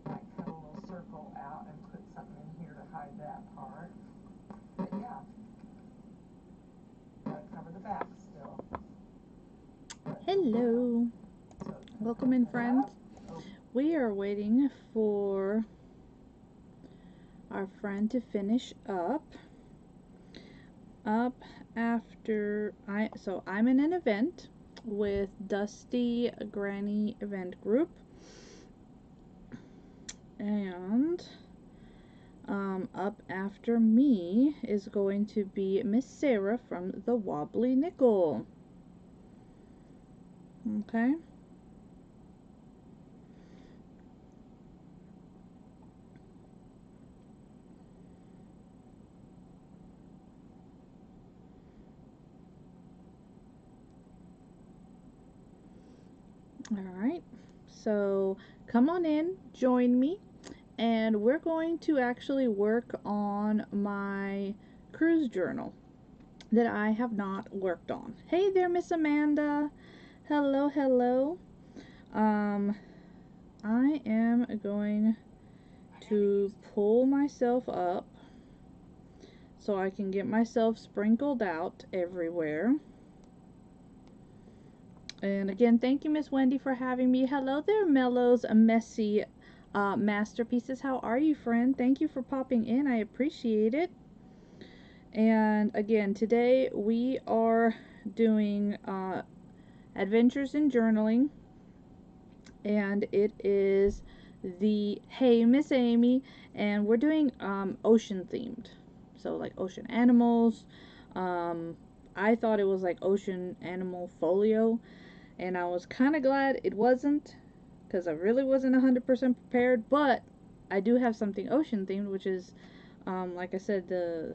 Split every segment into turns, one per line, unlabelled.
Might cut a little circle out and put something in here to hide that part. But yeah, gotta cover the back still.
Hello. Welcome in, friends. We are waiting for our friend to finish up after I'm in an event with Dusty Granny Event Group, and up after me is going to be Miss Sarah from the Wobbly Nickel. Okay. Alright, so come on in, join me, and we're going to actually work on my cruise journal that I have not worked on. Hey there, Miss Amanda. Hello, hello. I am going to pull myself up so I can get myself sprinkled out everywhere. And again, thank you, Miss Wendy, for having me. Hello there, Mellows Messy Masterpieces. How are you, friend? Thank you for popping in. I appreciate it. And again, today we are doing Adventures in Journaling. And it is the Hey Miss Amy. And we're doing ocean themed. So like ocean animals. I thought it was like ocean animal folio. And I was kind of glad it wasn't, because I really wasn't 100% prepared, but I do have something ocean themed, which is, like I said, the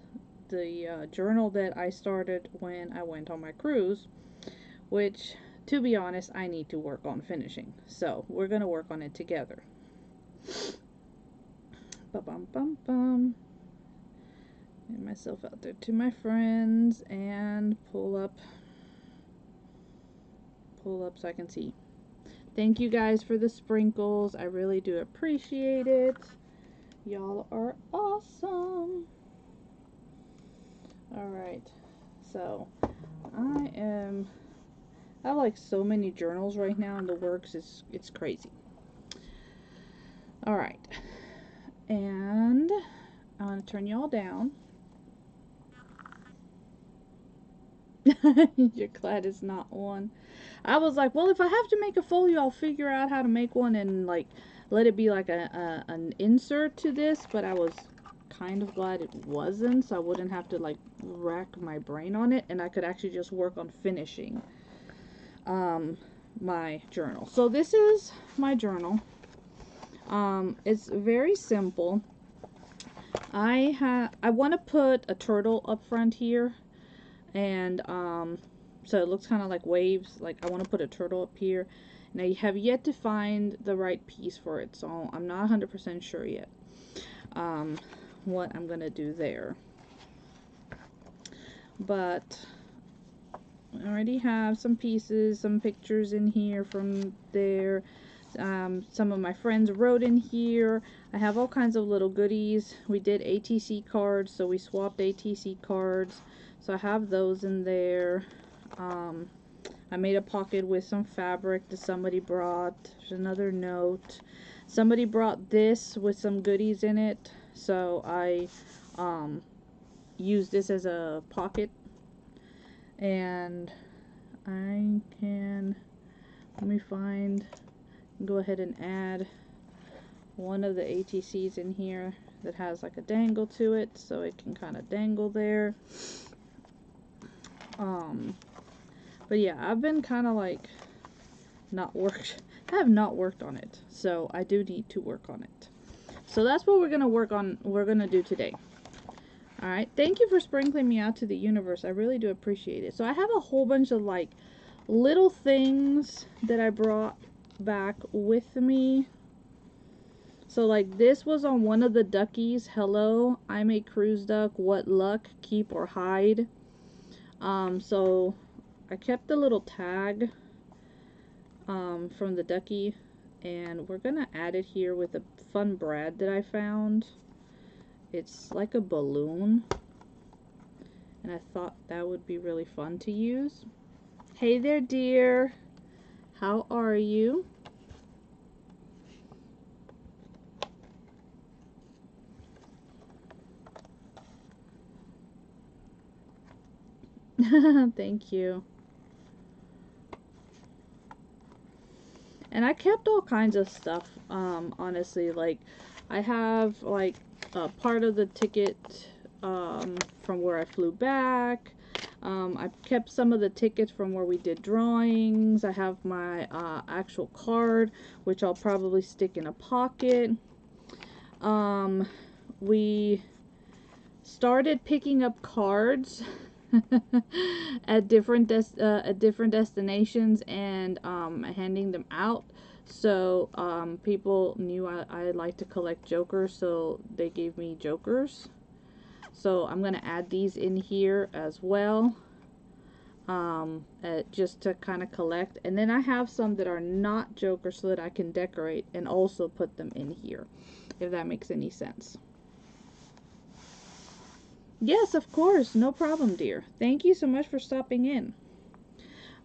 journal that I started when I went on my cruise, which, to be honest, I need to work on finishing. So we're going to work on it together. Ba-bum-bum-bum. Get myself out there to my friends and pull up so I can see. Thank you guys for the sprinkles. I really do appreciate it. Y'all are awesome. Alright, so I have like so many journals right now in the works. It's crazy. Alright, and I'm going to turn y'all down. You're glad it's not one. I was like, well, if I have to make a folio, I'll figure out how to make one and like let it be like an insert to this, but I was kind of glad it wasn't, so I wouldn't have to like rack my brain on it, and I could actually just work on finishing my journal. So this is my journal. It's very simple. I want to put a turtle up front here, and so it looks kind of like waves. Like I want to put a turtle up here. Now you have yet to find the right piece for it, so I'm not 100% sure yet what I'm gonna do there. But I already have some pieces, some pictures in here from there. Some of my friends wrote in here. I have all kinds of little goodies. We did ATC cards, so we swapped ATC cards. So I have those in there. I made a pocket with some fabric that somebody brought. There's another note. Somebody brought this with some goodies in it, so I used this as a pocket. And I can, let me find, go ahead and add one of the ATCs in here that has like a dangle to it, so it can kind of dangle there. But yeah, I've been kind of like I have not worked on it, so I do need to work on it. So that's what we're gonna do today. Alright, thank you for sprinkling me out to the universe. I really do appreciate it. So I have a whole bunch of like little things that I brought back with me. So like this was on one of the duckies. Hello, I'm a cruise duck. What luck, keep or hide. So I kept the little tag from the ducky, and we're gonna add it here with a fun brad that I found. It's like a balloon, and I thought that would be really fun to use. Hey there, dear. How are you? Thank you. And I kept all kinds of stuff, honestly. Like, I have, like, a part of the ticket from where I flew back. I kept some of the tickets from where we did drawings. I have my actual card, which I'll probably stick in a pocket. We started picking up cards at different destinations and handing them out. So people knew I like to collect jokers, so they gave me jokers. So I'm gonna add these in here as well, just to kind of collect. And then I have some that are not jokers so that I can decorate and also put them in here, if that makes any sense. Yes, of course. No problem, dear. Thank you so much for stopping in.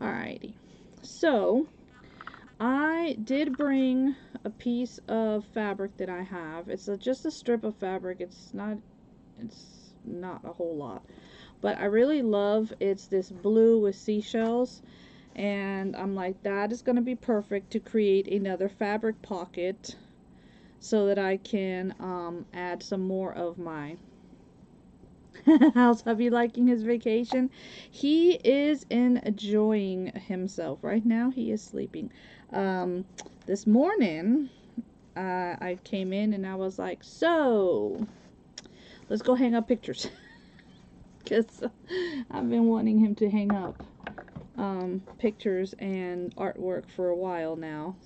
Alrighty. So, I did bring a piece of fabric that I have. It's just a strip of fabric. It's not a whole lot. But I really love it's this blue with seashells. And I'm like, that is going to be perfect to create another fabric pocket so that I can add some more of my how's hubby liking his vacation? He is enjoying himself. Right now, he is sleeping. This morning, I came in and I was like, so, let's go hang up pictures. Because I've been wanting him to hang up pictures and artwork for a while now.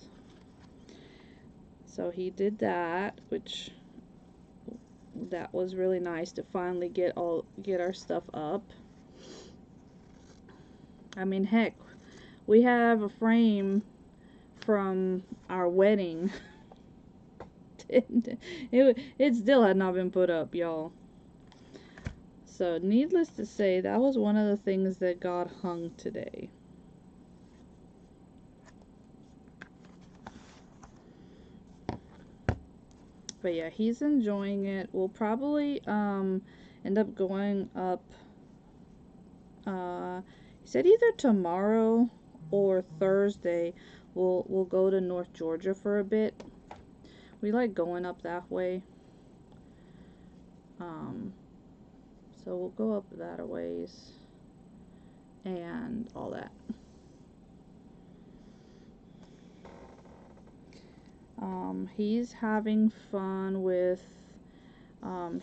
So he did that, which that was really nice to finally get our stuff up. I mean, heck, we have a frame from our wedding. it still had not been put up, y'all. So needless to say, that was one of the things that got hung today. But yeah, he's enjoying it. We'll probably end up going up, he said either tomorrow or Thursday. We'll go to North Georgia for a bit. We like going up that way. So we'll go up that a ways and all that. He's having fun with,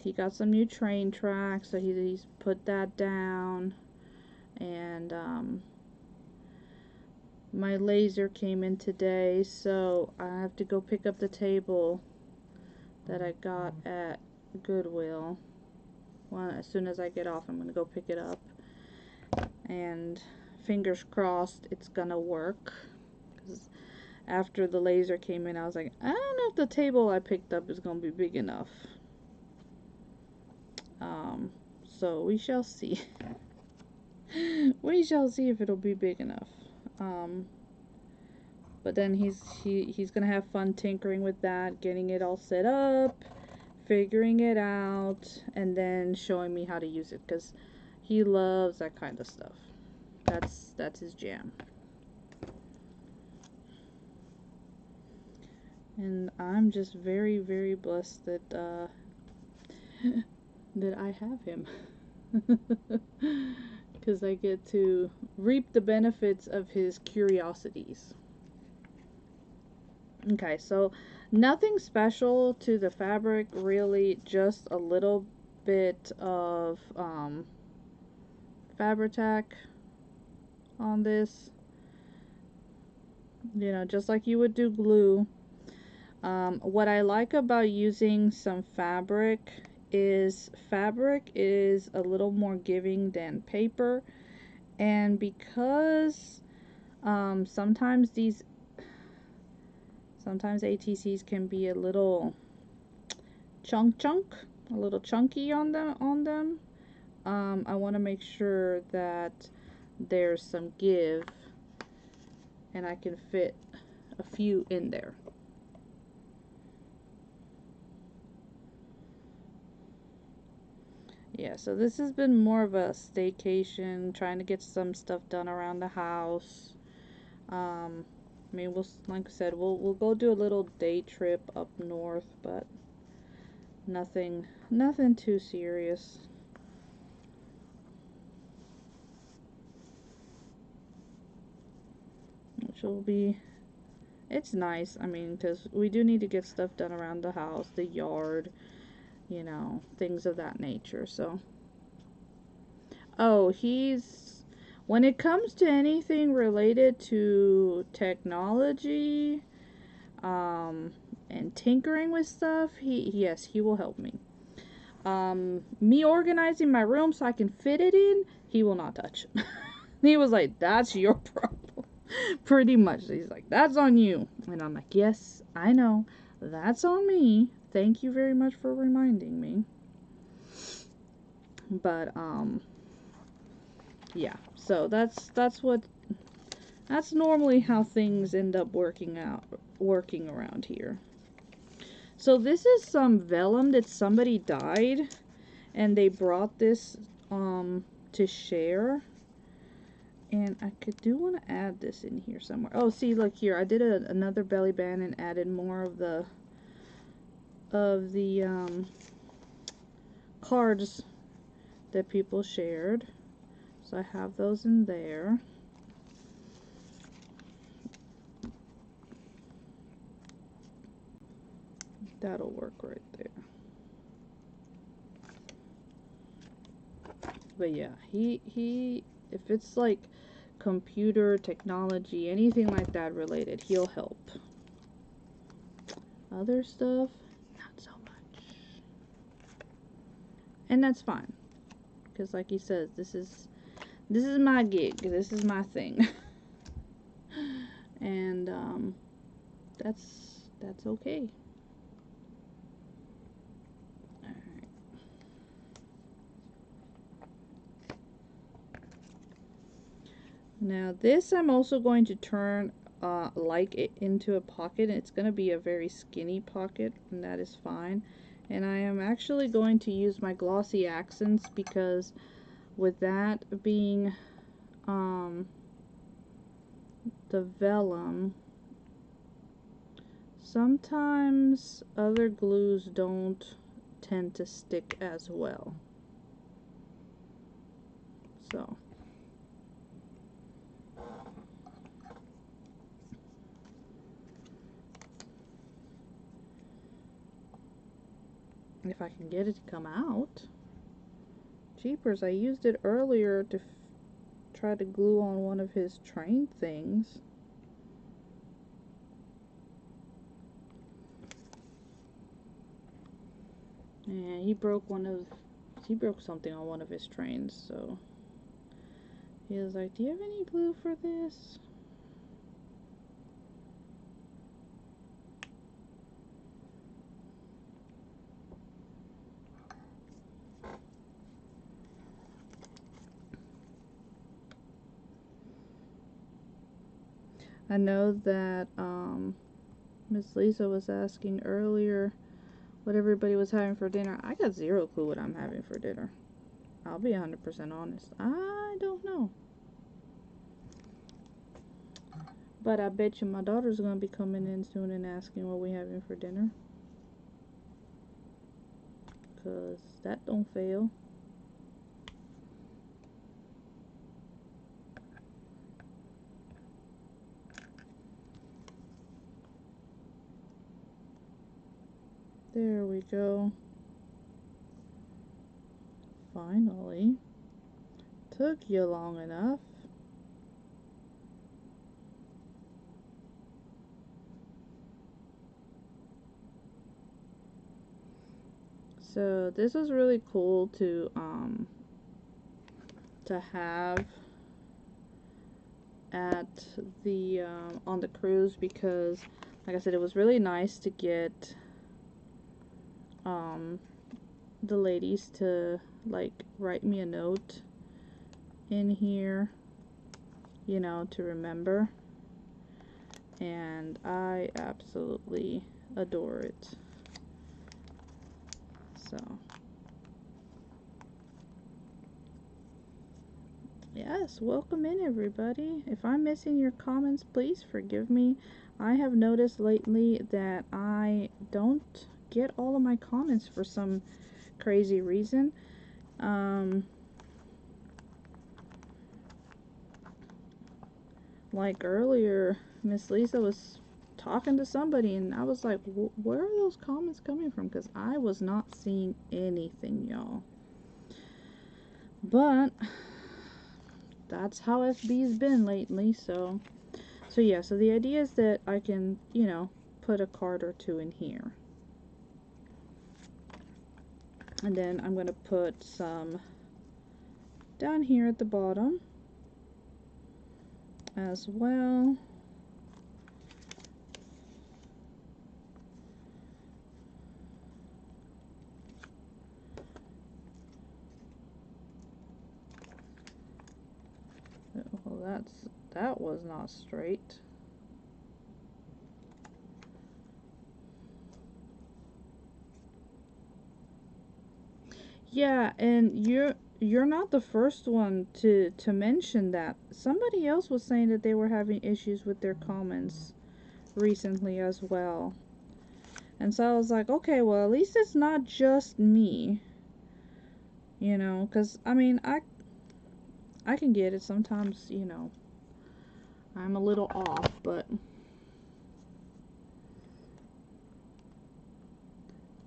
he got some new train tracks, so he's put that down. And my laser came in today, so I have to go pick up the table that I got at Goodwill. Well, as soon as I get off, I'm gonna go pick it up, and fingers crossed it's gonna work. 'Cause after the laser came in, I was like, I don't know if the table I picked up is gonna be big enough. So we shall see. We shall see if it'll be big enough. But then he's gonna have fun tinkering with that, getting it all set up, figuring it out, and then showing me how to use it, because he loves that kind of stuff. That's his jam. And I'm just very, very blessed that that I have him. Because I get to reap the benefits of his curiosities. Okay, so nothing special to the fabric, really, just a little bit of Fabri-Tac on this. You know, just like you would do glue. What I like about using some fabric is a little more giving than paper, And because sometimes ATCs can be a little a little chunky on them. I want to make sure that there's some give and I can fit a few in there. Yeah, so this has been more of a staycation, trying to get some stuff done around the house. I mean, like I said, we'll go do a little day trip up north, but nothing too serious. Which will be, it's nice. I mean, because we do need to get stuff done around the house, the yard, you know, things of that nature. So, oh, when it comes to anything related to technology, and tinkering with stuff, yes, he will help me. Me organizing my room so I can fit it in, he will not touch. He was like, that's your problem. Pretty much. He's like, that's on you. And I'm like, yes, I know. That's on me. Thank you very much for reminding me. But, yeah. So that's normally how things end up working around here. So this is some vellum that somebody dyed, and they brought this to share. And I do want to add this in here somewhere. Oh, see, look here. I did another belly band and added more of the cards that people shared. So I have those in there. That'll work right there. But yeah, he if it's like computer technology, anything like that related, he'll help. Other stuff, not so much. And that's fine, because like he says, this is my gig, this is my thing. And that's okay. Alright. Now this I'm also going to turn like it into a pocket. It's going to be a very skinny pocket, and that is fine. And I am actually going to use my glossy accents, because with that being the vellum, sometimes other glues don't tend to stick as well. So if I can get it to come out. Jeepers, I used it earlier to try to glue on one of his train things. And he broke something on one of his trains, so he was like, do you have any glue for this? I know that Miss Lisa was asking earlier what everybody was having for dinner. I got zero clue what I'm having for dinner. I'll be 100% honest. I don't know. But I bet you my daughter's going to be coming in soon and asking what we having for dinner. Because that don't fail. There we go. Finally. Took you long enough. So this is really cool to have at the on the cruise, because like I said, it was really nice to get the ladies to like write me a note in here, you know, to remember, and I absolutely adore it. So yes, welcome in everybody. If I'm missing your comments, please forgive me. I have noticed lately that I don't get all of my comments for some crazy reason. Like earlier, Miss Lisa was talking to somebody, and I was like, where are those comments coming from? Because I was not seeing anything, y'all. But that's how FB's been lately. So yeah, so the idea is that I can, you know, put a card or two in here. And then I'm going to put some down here at the bottom as well. Well, that was not straight. Yeah, and you're not the first one to mention that. Somebody else was saying that they were having issues with their comments recently as well. And so I was like, okay, well, at least it's not just me. You know, cuz I mean, I can get it sometimes, you know. I'm a little off, but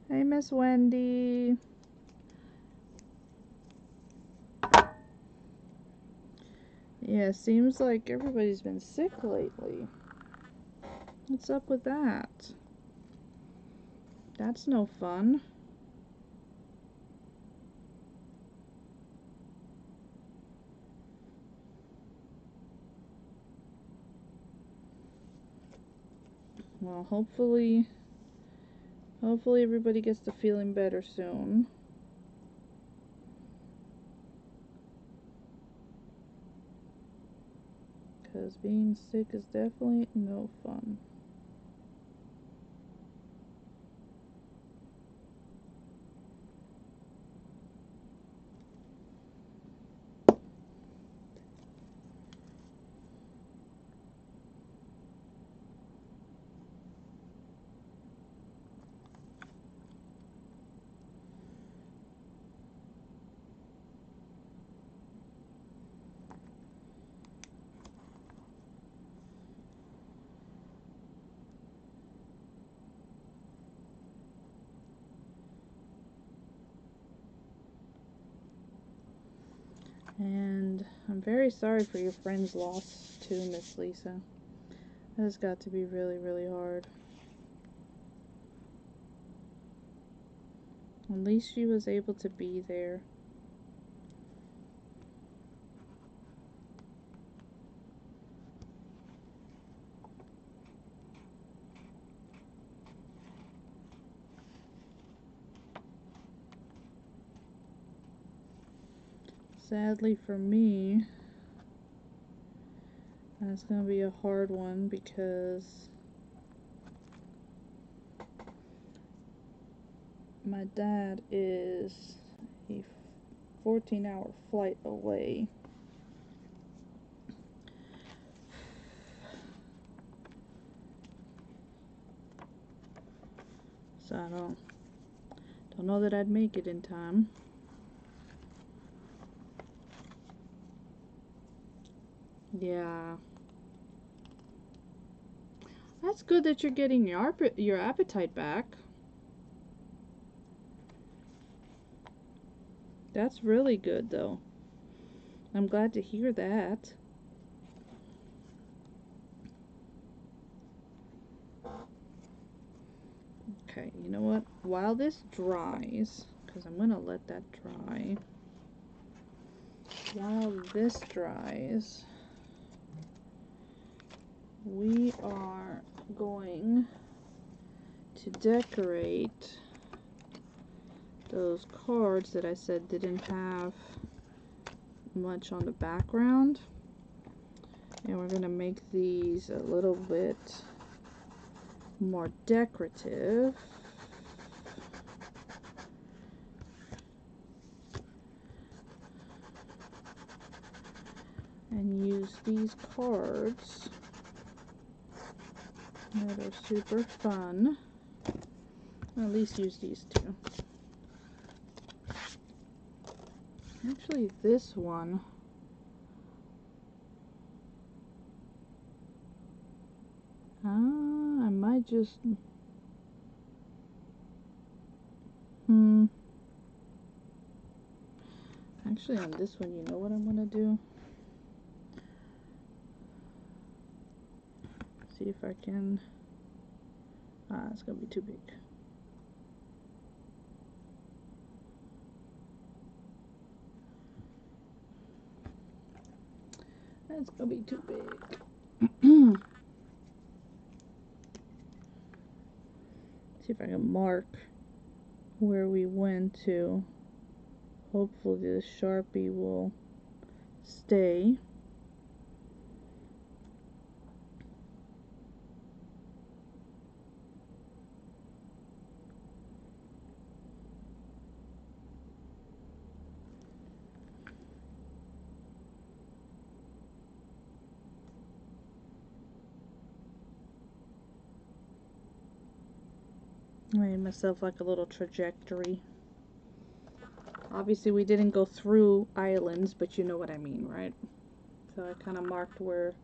hey, Miss Wendy. Yeah, seems like everybody's been sick lately. What's up with that? That's no fun. Well, hopefully everybody gets to feeling better soon. Because being sick is definitely no fun. And I'm very sorry for your friend's loss too, Miss Lisa. That has got to be really, really hard. At least she was able to be there. Sadly for me, that's going to be a hard one because my dad is a 14-hour flight away. So I don't know that I'd make it in time. Yeah. That's good that you're getting your appetite back. That's really good though. I'm glad to hear that. Okay, you know what? While this dries, because I'm going to let that dry. While this dries, we are going to decorate those cards that I said didn't have much on the background, and we're gonna make these a little bit more decorative. And use these cards that are super fun. At least use these two. Actually, this one, I might just, actually on this one, you know what I'm gonna do? See if I can, it's gonna be too big. That's gonna be too big. See if I can mark where we went to. Hopefully the Sharpie will stay. I made myself like a little trajectory. Obviously we didn't go through islands, but you know what I mean, right? So I kind of marked where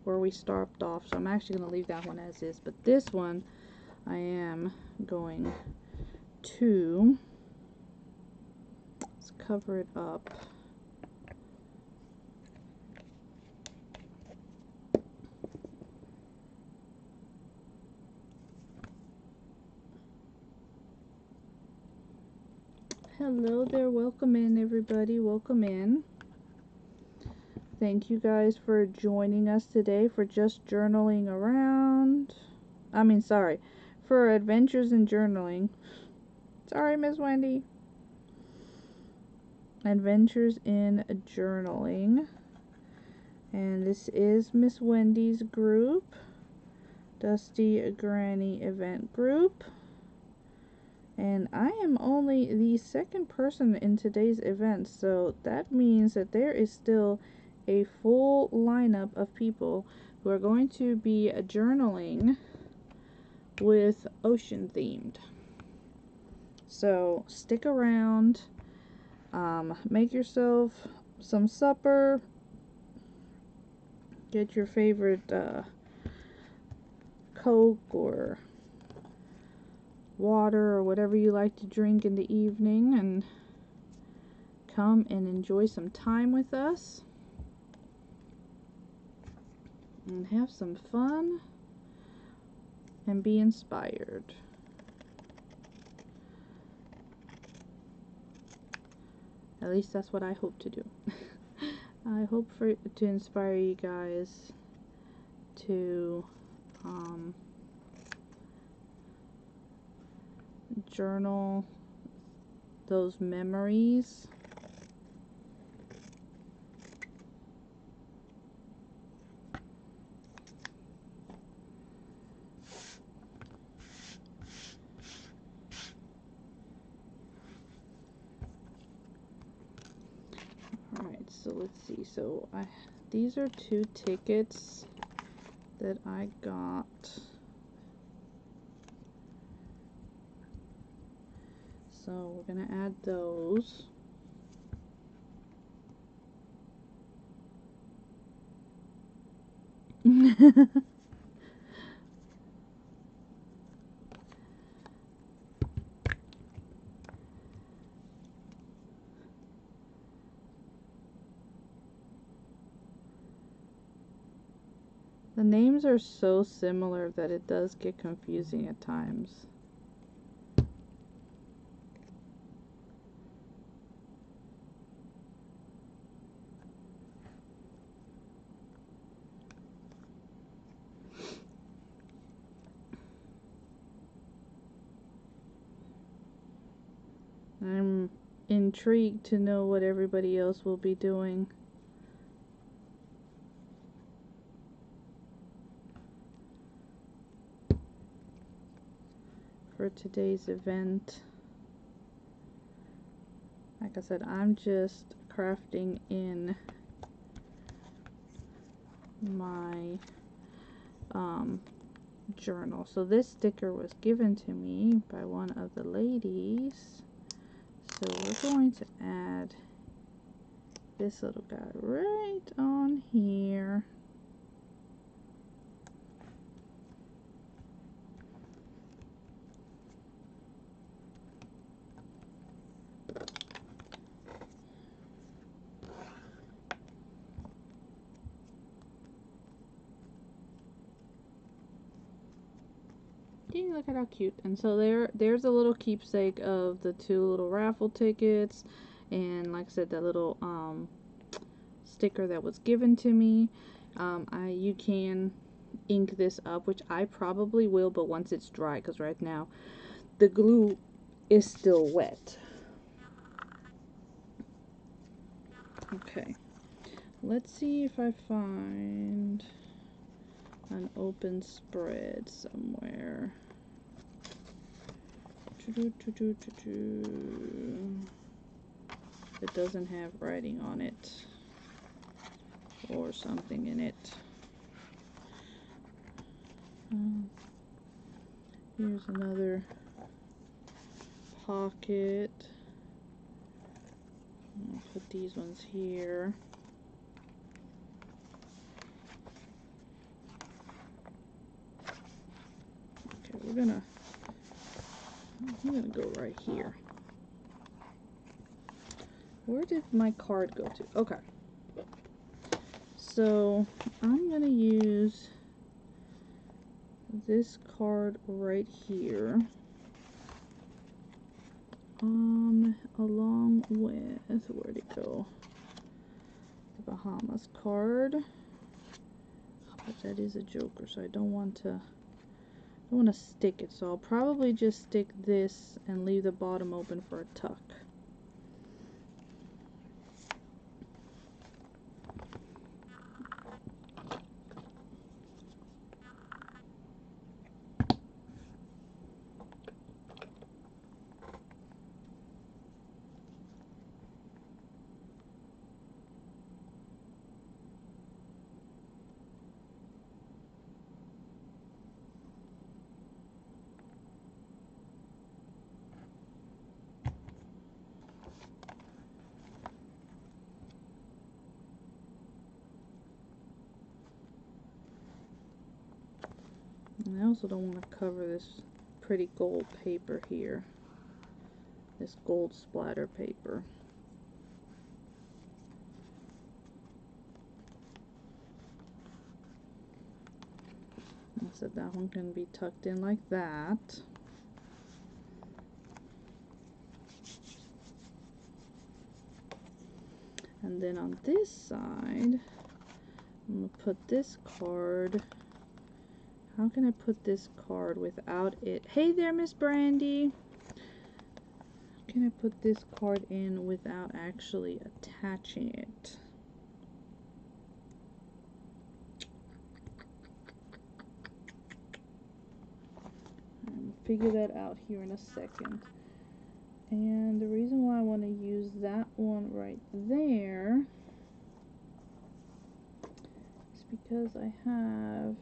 we stopped off. So I'm actually going to leave that one as is. But this one, I am going to, let's cover it up. Hello there, welcome in everybody, welcome in. Thank you guys for joining us today for just journaling around. For adventures in journaling. Sorry, Miss Wendy. Adventures in journaling. And this is Miss Wendy's group. Dusty Granny Event Group. And I am only the second person in today's event, so that means that there is still a full lineup of people who are going to be journaling with ocean themed. So stick around, make yourself some supper, get your favorite Coke or water or whatever you like to drink in the evening, and come and enjoy some time with us and have some fun and be inspired. At least that's what I hope to do. I hope to inspire you guys to journal those memories. Alright, so let's see. So these are 2 tickets that I got. So we're gonna add those. The names are so similar that it does get confusing at times. intrigued to know what everybody else will be doing. For today's event. Like I said, I'm just crafting in my journal. So this sticker was given to me by one of the ladies. So we're going to add this little guy right on here. Look at how cute. And so there's a little keepsake of the 2 little raffle tickets, and like I said, that little sticker that was given to me. You can ink this up, which I probably will, but once it's dry, because right now the glue is still wet. Okay, let's see if I find an open spread somewhere. It doesn't have writing on it or something in it. Here's another pocket. I'll put these ones here. Okay, I'm gonna go right here. Where did my card go to? Okay. So I'm gonna use this card right here, along with, where'd it go? The Bahamas card. But that is a joker, so I don't want to stick it. So I'll probably just stick this and leave the bottom open for a tuck. And I also don't want to cover this pretty gold paper here, this gold splatter paper. So that one can be tucked in like that. And then on this side, I'm going to put this card. How can I put this card without it? Hey there, Miss Brandy. How can I put this card in without actually attaching it? I'll figure that out here in a second. And the reason why I want to use that one right there is because I have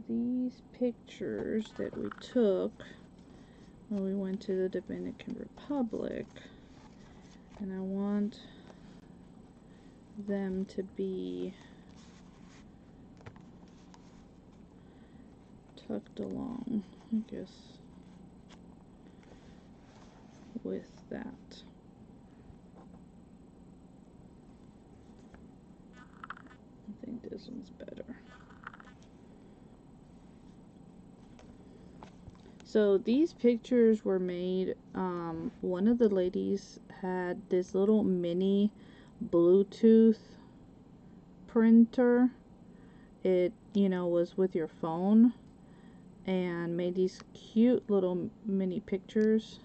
these pictures that we took when we went to the Dominican Republic, and I want them to be tucked along, I guess, with that. I think this one's better. So these pictures were made, one of the ladies had this little mini Bluetooth printer. It, you know, was with your phone, and made these cute little mini pictures.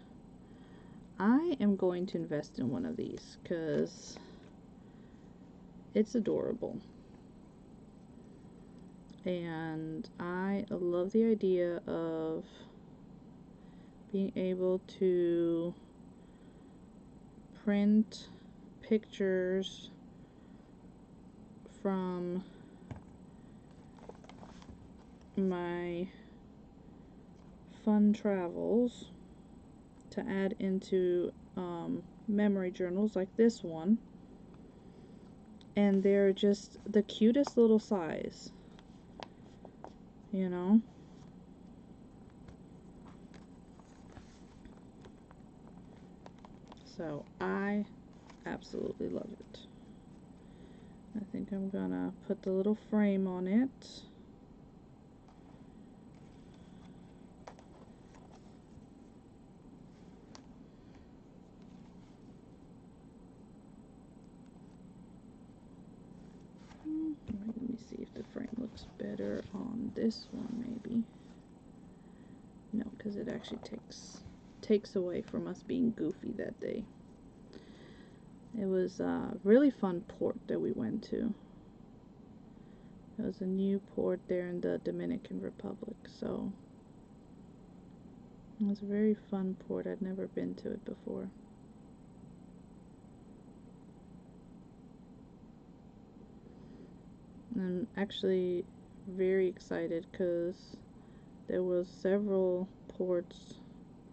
I am going to invest in one of these because it's adorable. And I love the idea of being able to print pictures from my fun travels to add into memory journals like this one. And they're just the cutest little size, you know. So I absolutely love it. I think I'm gonna put the little frame on it. Let me see if the frame looks better on this one, maybe. No, because it actually takes away from us being goofy that day. It was a really fun port that we went to. It was a new port there in the Dominican Republic, so it was a very fun port. I'd never been to it before. I'm actually very excited because there was several ports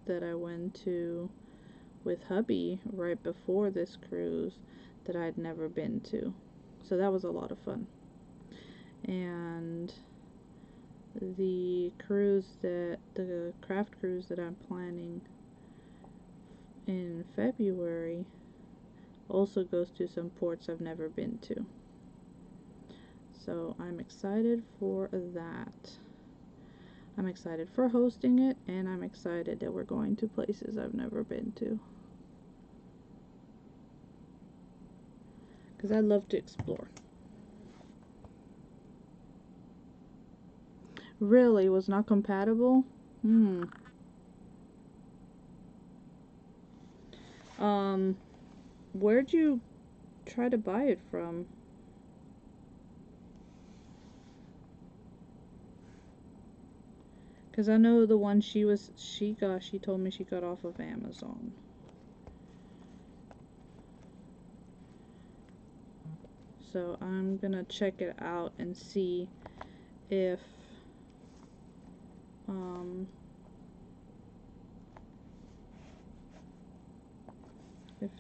that I went to with hubby right before this cruise that I'd never been to. So that was a lot of fun. And the craft cruise that I'm planning in February also goes to some ports I've never been to. So I'm excited for that. I'm excited for hosting it, and I'm excited that we're going to places I've never been to. Because I love to explore. Really? Was not compatible? Where'd you try to buy it from? Because I know the one she told me she got off of Amazon. So I'm gonna check it out and see if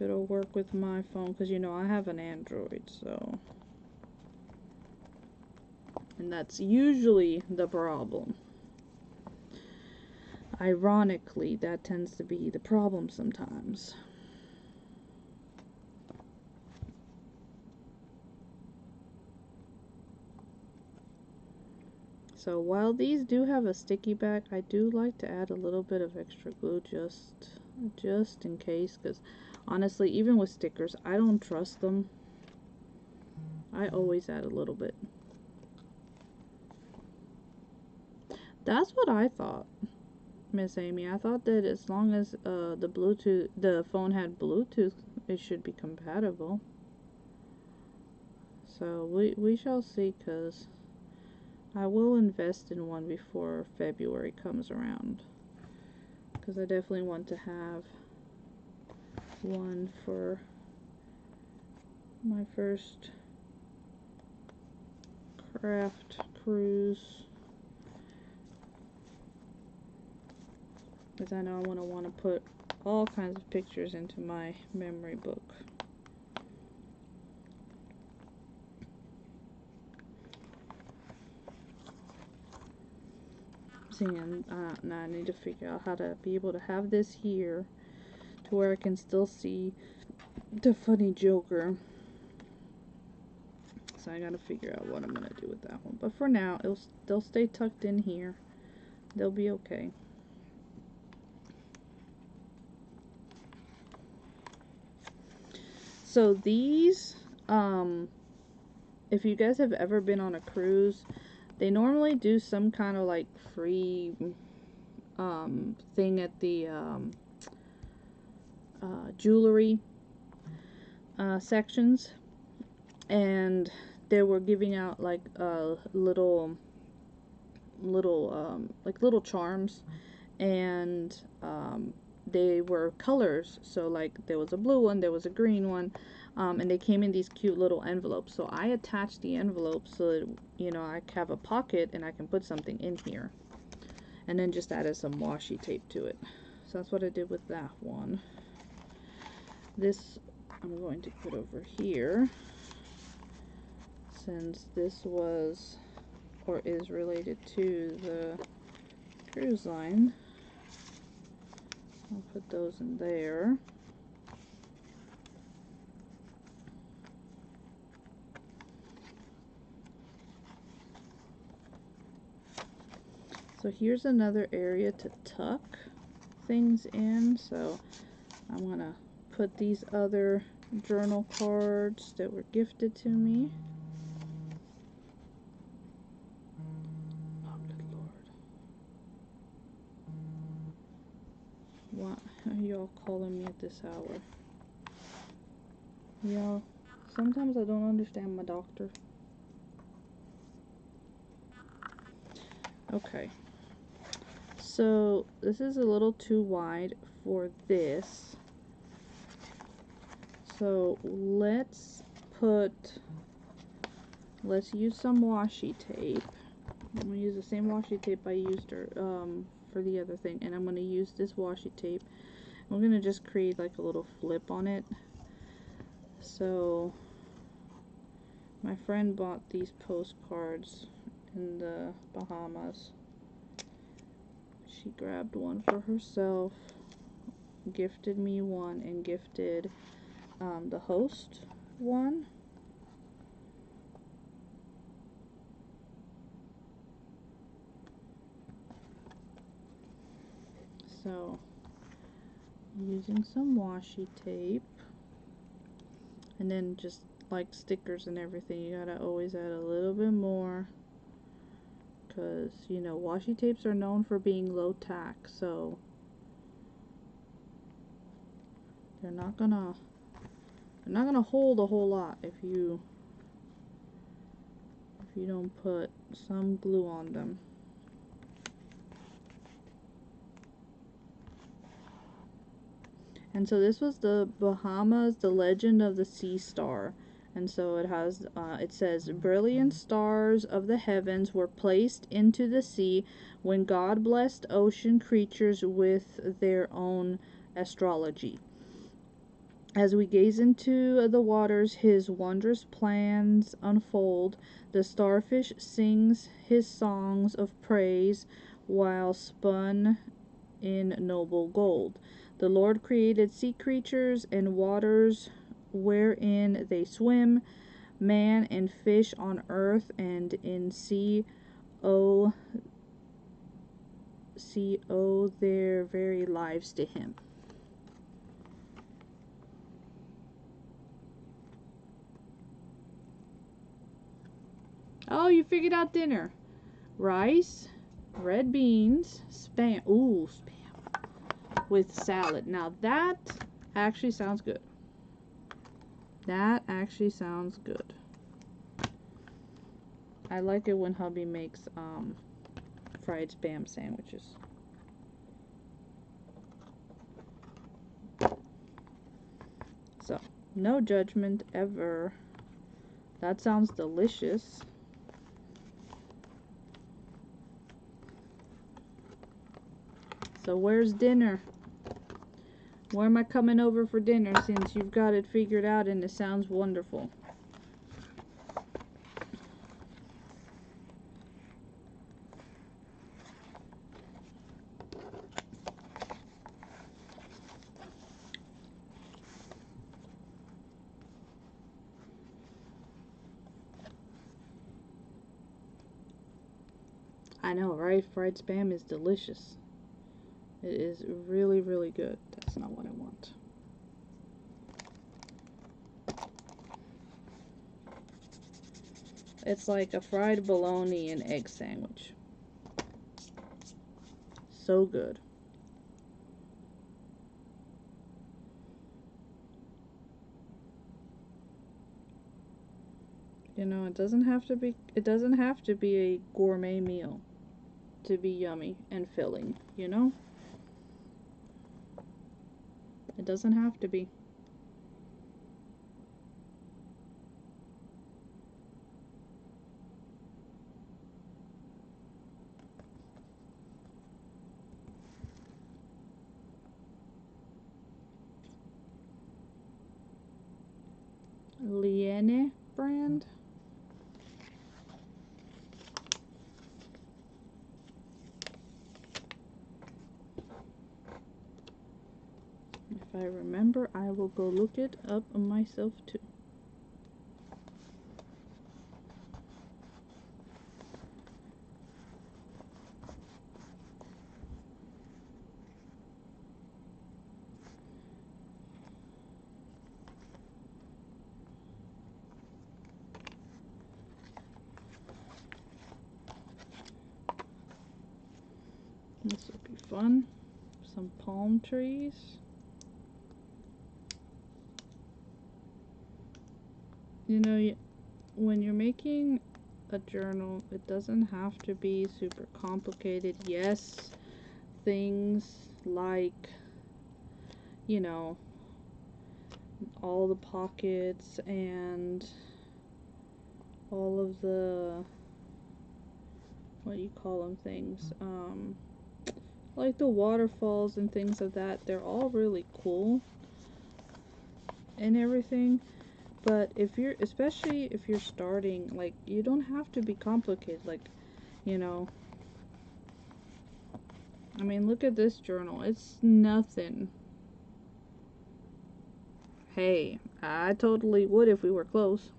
it'll work with my phone, because you know I have an Android, so, and that's usually the problem. Ironically, that tends to be the problem sometimes. So while these do have a sticky back, I do like to add a little bit of extra glue just in case, because honestly, even with stickers, I don't trust them. I always add a little bit. That's what I thought, Miss Amy. I thought that as long as the phone had Bluetooth, it should be compatible. So we shall see, because I will invest in one before February comes around, because I definitely want to have one for my first craft cruise, because I know I want to put all kinds of pictures into my memory book. See, and now I need to figure out how to be able to have this here to where I can still see the funny Joker. So I gotta figure out what I'm gonna do with that one. But for now, they'll stay tucked in here. They'll be okay. So these, if you guys have ever been on a cruise, they normally do some kind of like free thing at the jewelry sections, and they were giving out like little charms, and they were colors. So like there was a blue one, there was a green one, and they came in these cute little envelopes. So I attached the envelope so that, you know, I have a pocket and I can put something in here, and then just added some washi tape to it. So that's what I did with that one. This I'm going to put over here, since this was or is related to the cruise line. I'll put those in there. So here's another area to tuck things in. So I'm gonna put these other journal cards that were gifted to me. Oh, good Lord. Why are y'all calling me at this hour? Y'all, sometimes I don't understand my doctor. Okay. So this is a little too wide for this. So let's use some washi tape. I'm gonna use the same washi tape I used for the other thing, and I'm gonna use this washi tape. I'm gonna just create like a little flip on it. So my friend bought these postcards in the Bahamas. She grabbed one for herself, gifted me one, and gifted the host one. So using some washi tape, and then just like stickers and everything, you gotta always add a little bit more, because you know washi tapes are known for being low tack, so they're not gonna hold a whole lot if you don't put some glue on them. And so this was the Bahamas, the Legend of the Sea Star. And so it has, it says, brilliant stars of the heavens were placed into the sea when God blessed ocean creatures with their own astrology. As we gaze into the waters, his wondrous plans unfold. The starfish sings his songs of praise while spun in noble gold. The Lord created sea creatures and waters wherein they swim, man and fish on earth and in sea owe their very lives to him. Oh, you figured out dinner. Rice, red beans, spam. Ooh, spam. With salad. Now that actually sounds good. That actually sounds good. I like it when hubby makes fried spam sandwiches. So, no judgment ever. That sounds delicious. So where's dinner? Where am I coming over for dinner, since you've got it figured out and it sounds wonderful? I know, right? Fried spam is delicious. It is really, really good. That's not what I want. It's like a fried bologna and egg sandwich. So good. You know, it doesn't have to be a gourmet meal to be yummy and filling, you know? It doesn't have to be. Liene brand. If I remember, I will go look it up myself too. This will be fun. Some palm trees. You know, when you're making a journal, it doesn't have to be super complicated. Yes, things like, you know, all the pockets and all of the, what do you call them, things, like the waterfalls and things of that, they're all really cool and everything. But especially if you're starting, like, you don't have to be complicated. Like, you know, I mean, look at this journal. It's nothing. Hey, I totally would if we were close.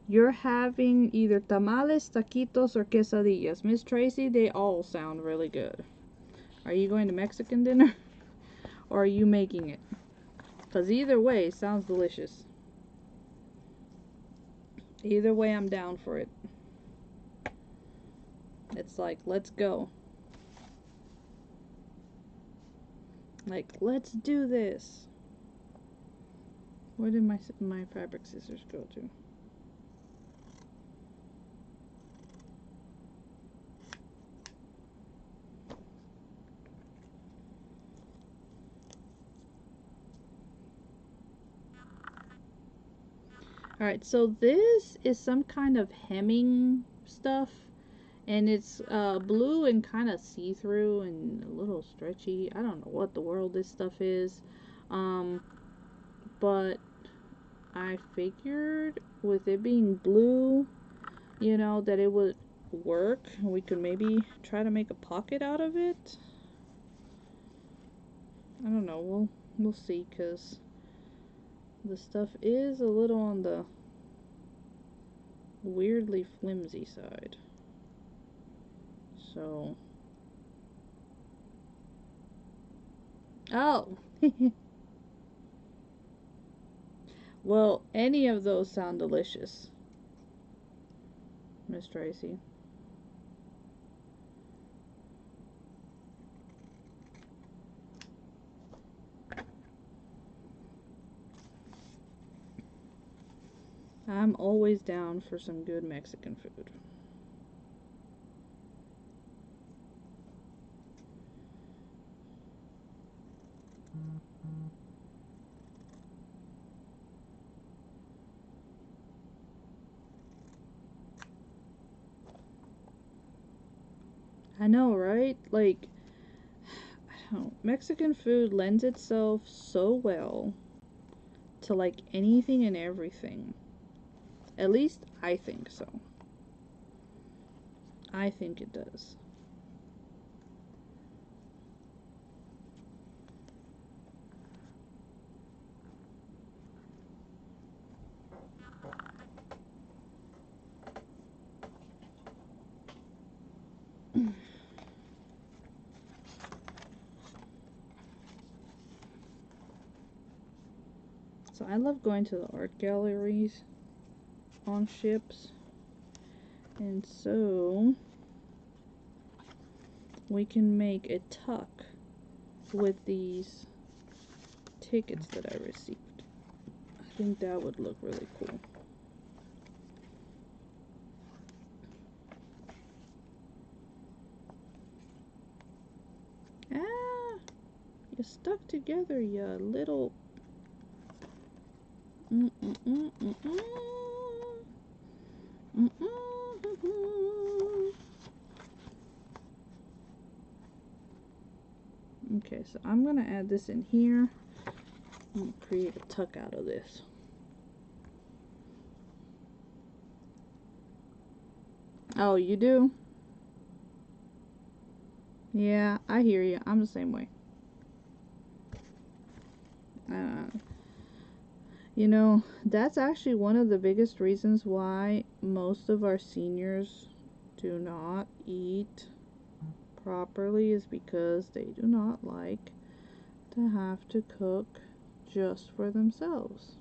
You're having either tamales, taquitos, or quesadillas. Miss Tracy, they all sound really good. Are you going to Mexican dinner? Or are you making it? Because either way, it sounds delicious. Either way, I'm down for it. It's like, let's go. Like, let's do this. Where did my fabric scissors go to? Alright, so this is some kind of hemming stuff. And it's blue and kind of see-through and a little stretchy. I don't know what the world this stuff is. But I figured with it being blue, you know, that it would work. We could maybe try to make a pocket out of it. I don't know. We'll see, because the stuff is a little on the weirdly flimsy side. So, oh. Well, any of those sound delicious, Miss Tracy. I'm always down for some good Mexican food. I know, right? Like, I don't know, Mexican food lends itself so well to like anything and everything. At least I think so. I think it does. So I love going to the art galleries on ships. And so we can make a tuck with these tickets that I received. I think that would look really cool. You're stuck together, you little... Okay, so I'm gonna add this in here. I'm gonna create a tuck out of this. Oh, you do? Yeah, I hear you. I'm the same way. You know, that's actually one of the biggest reasons why most of our seniors do not eat properly, is because they do not like to have to cook just for themselves.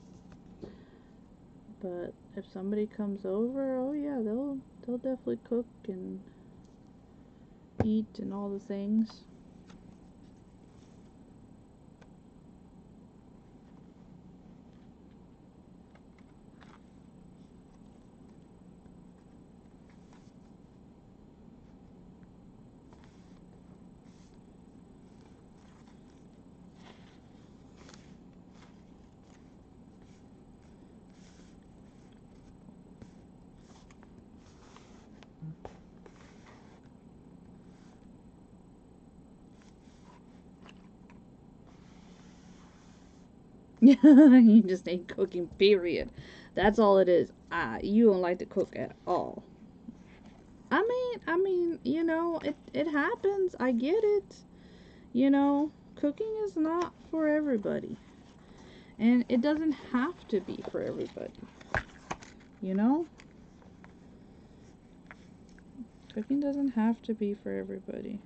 But if somebody comes over, oh yeah, they'll definitely cook and eat and all the things. You just ain't cooking, period. That's all it is. You don't like to cook at all. I mean, you know, it happens. I get it. You know, cooking is not for everybody. And it doesn't have to be for everybody. You know? Cooking doesn't have to be for everybody.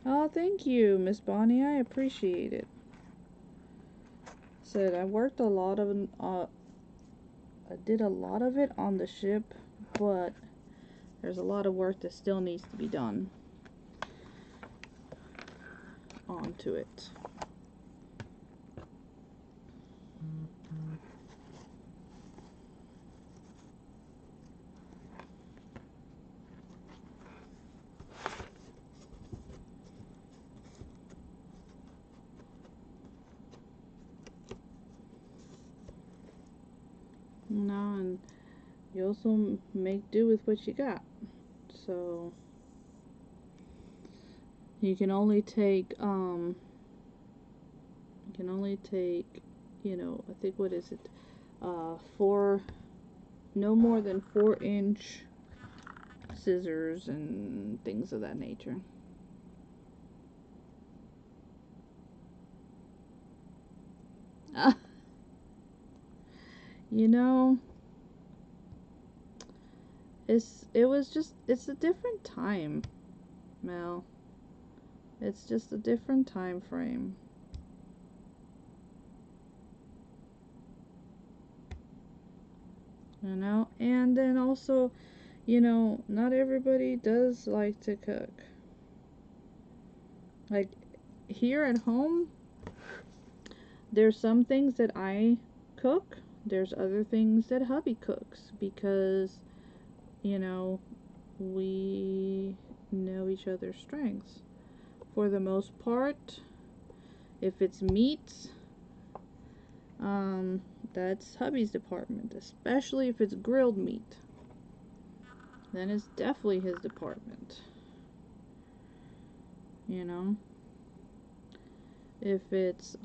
Oh, thank you, Miss Bonnie. I appreciate it. Said I worked a lot of I did a lot of it on the ship, but there's a lot of work that still needs to be done onto it. You know, and you also make do with what you got. So you can only take you know, I think, what is it, no more than 4-inch scissors and things of that nature. You know, it's a different time, Mel. It's just a different time frame. You know, and then also, you know, not everybody does like to cook. Like, here at home, there's some things that I cook, there's other things that hubby cooks, because, you know, we know each other's strengths. For the most part, if it's meat, that's hubby's department, especially if it's grilled meat. Then it's definitely his department. You know? If it's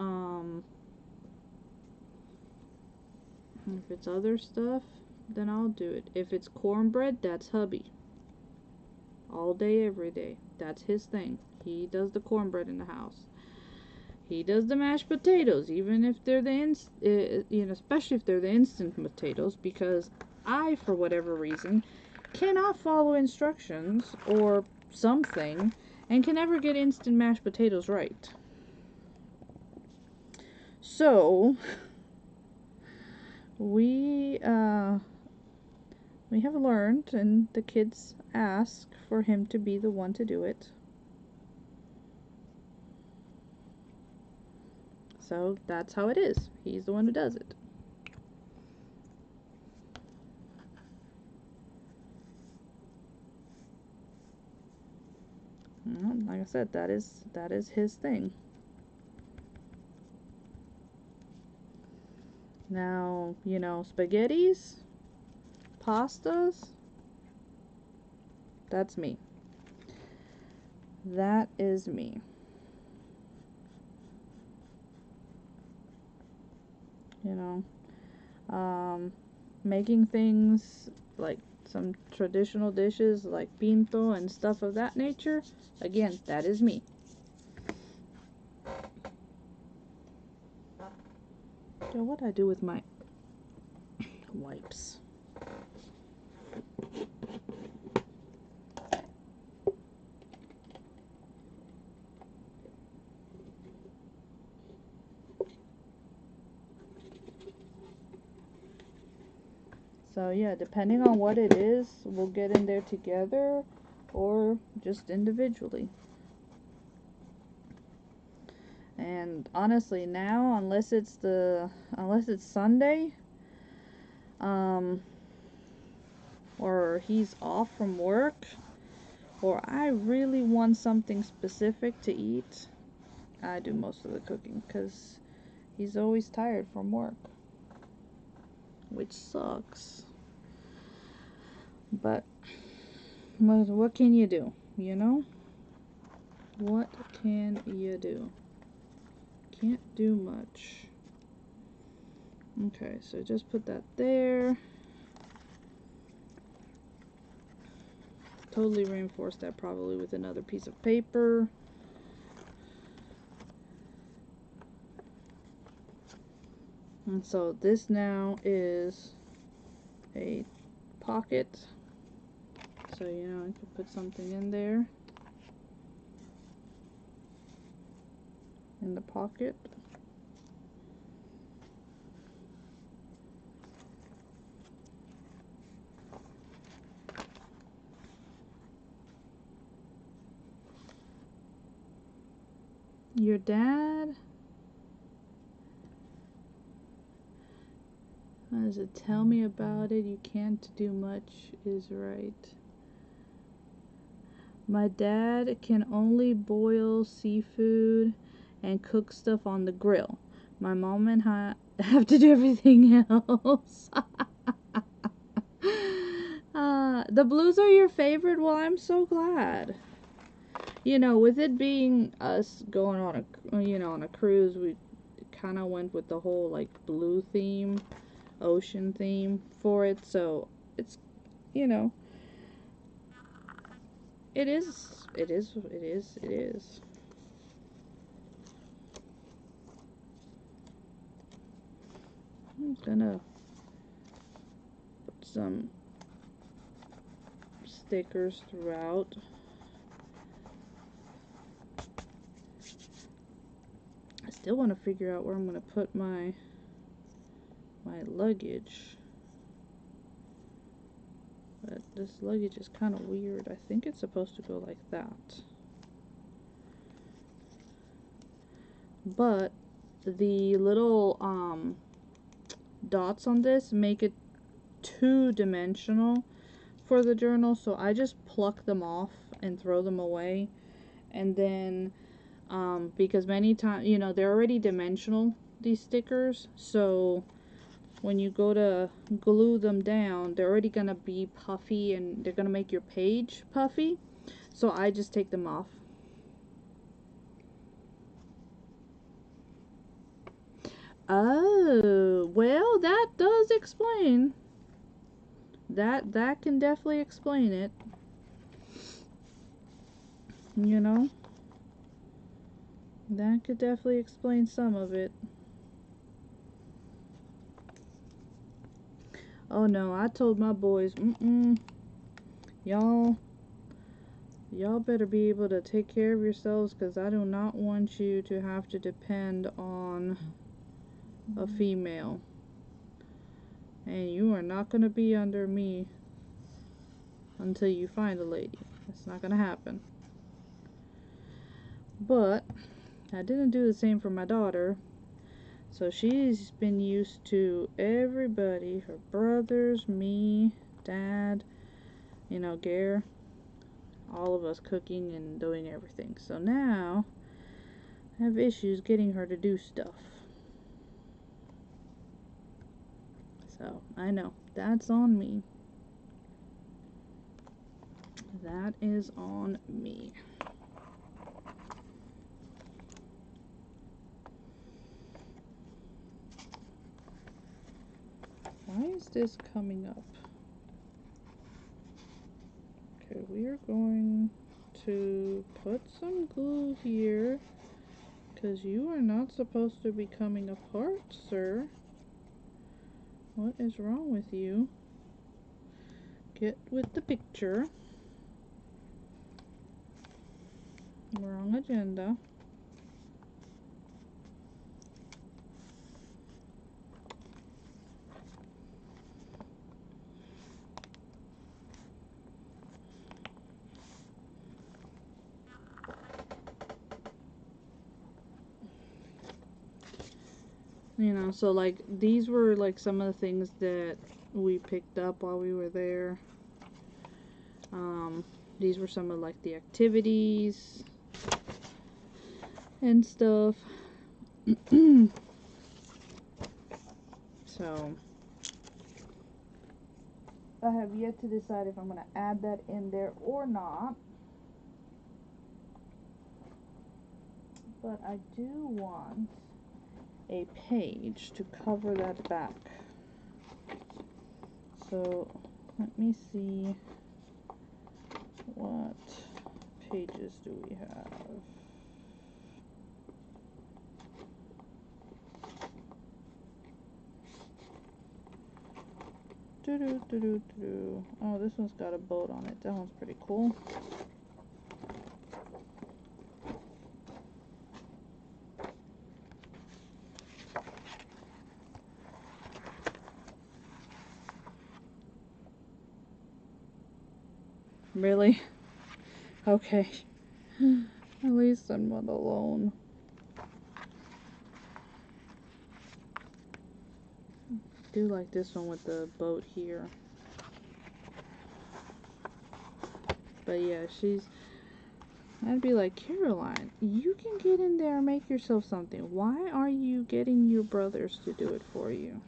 other stuff, then I'll do it. If it's cornbread, that's hubby. All day, every day. That's his thing. He does the cornbread in the house. He does the mashed potatoes, even if they're you know, especially if they're the instant potatoes, because I, for whatever reason, cannot follow instructions or something, and can never get instant mashed potatoes right. So we have learned, and the kids ask for him to be the one to do it. So that's how it is. He's the one who does it. Well, like I said, that is his thing. Now, you know, spaghettis, pastas, that's me. That is me. You know, making things like some traditional dishes like pinto and stuff of that nature, again, that is me. So what do I do with my wipes? So yeah, depending on what it is, we'll get in there together or just individually. And honestly, now, unless it's Sunday, or he's off from work, or I really want something specific to eat, I do most of the cooking because he's always tired from work, which sucks. But what can you do? You know? What can you do? Can't do much. Okay, so just put that there. Totally reinforce that probably with another piece of paper. And so this now is a pocket. So, you know, I could put something in there. In the pocket. Your dad? How does it tell me about it? You can't do much is right. My dad can only boil seafood and cook stuff on the grill. My mom and I have to do everything else. The blues are your favorite? Well, I'm so glad. You know, with it being us going on a cruise, we kind of went with the whole like blue theme, ocean theme for it. So it's, you know, it is. I'm gonna put some stickers throughout. I still want to figure out where I'm gonna put my luggage. But this luggage is kind of weird. I think it's supposed to go like that. But the little dots on this make it two-dimensional for the journal, so I just pluck them off and throw them away. And then because many times, you know, they're already dimensional, these stickers, so when you go to glue them down, they're already gonna be puffy and they're gonna make your page puffy, so I just take them off. Oh, well, that does explain. That can definitely explain it. You know? That could definitely explain some of it. Oh no, I told my boys, y'all better be able to take care of yourselves, because I do not want you to have to depend on a female. And you are not going to be under me until you find a lady. That's not going to happen. But I didn't do the same for my daughter. So she's been used to everybody, her brothers, me, Dad, you know, Gare, all of us cooking and doing everything. So now I have issues getting her to do stuff. So I know, that's on me. That is on me. Why is this coming up? Okay, we are going to put some glue here, because you are not supposed to be coming apart, sir. What is wrong with you? Get with the picture. Wrong agenda. You know, so like these were like some of the things that we picked up while we were there. These were some of like the activities and stuff. So I have yet to decide if I'm going to add that in there or not. But I do want a page to cover that back. So let me see, what pages do we have? Oh, this one's got a boat on it. That one's pretty cool. Really? Okay. At least I'm not alone. I do like this one with the boat here. But yeah, I'd be like, Caroline, you can get in there and make yourself something. Why are you getting your brothers to do it for you?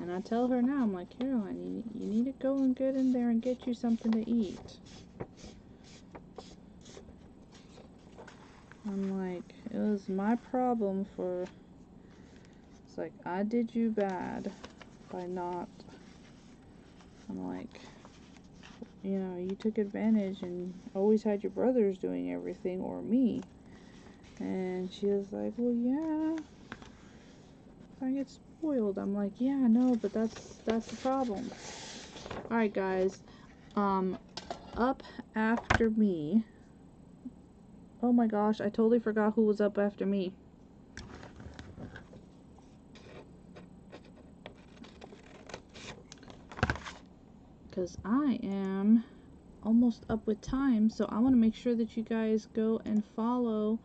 And I tell her now, I'm like, Caroline, you need to go and get in there and get you something to eat. I'm like, it was my problem for, it's like, I did you bad by not, I'm like, you know, you took advantage and always had your brothers doing everything, or me. And she was like, well, yeah, I get spoiled. I'm like, yeah, I know, but that's the problem. Alright, guys, up after me. Oh my gosh, I totally forgot who was up after me. Because I am almost up with time, so I want to make sure that you guys go and follow.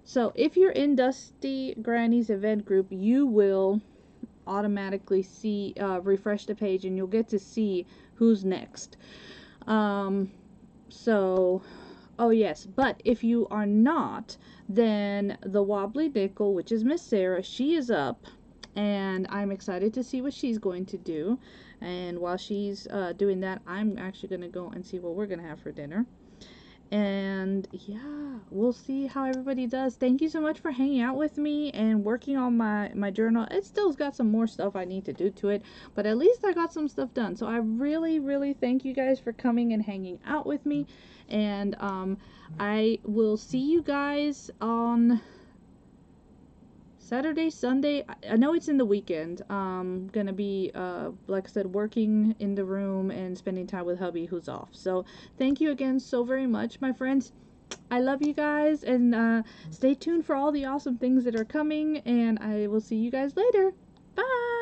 So if you're in Dusty Granny's event group, you will automatically see, refresh the page, and you'll get to see who's next. So, oh yes, but if you are not, then the Wobbly Nickel, which is Miss Sarah, she is up, and I'm excited to see what she's going to do. And while she's doing that, I'm actually going to go and see what we're going to have for dinner. And yeah, we'll see how everybody does. Thank you so much for hanging out with me and working on my journal. It still's got some more stuff I need to do to it, but at least I got some stuff done. So I really thank you guys for coming and hanging out with me. And I will see you guys on Saturday, Sunday. I know it's in the weekend. Gonna be, like I said, working in the room and spending time with hubby who's off. So thank you again so very much, my friends. I love you guys, and stay tuned for all the awesome things that are coming, and I will see you guys later. Bye!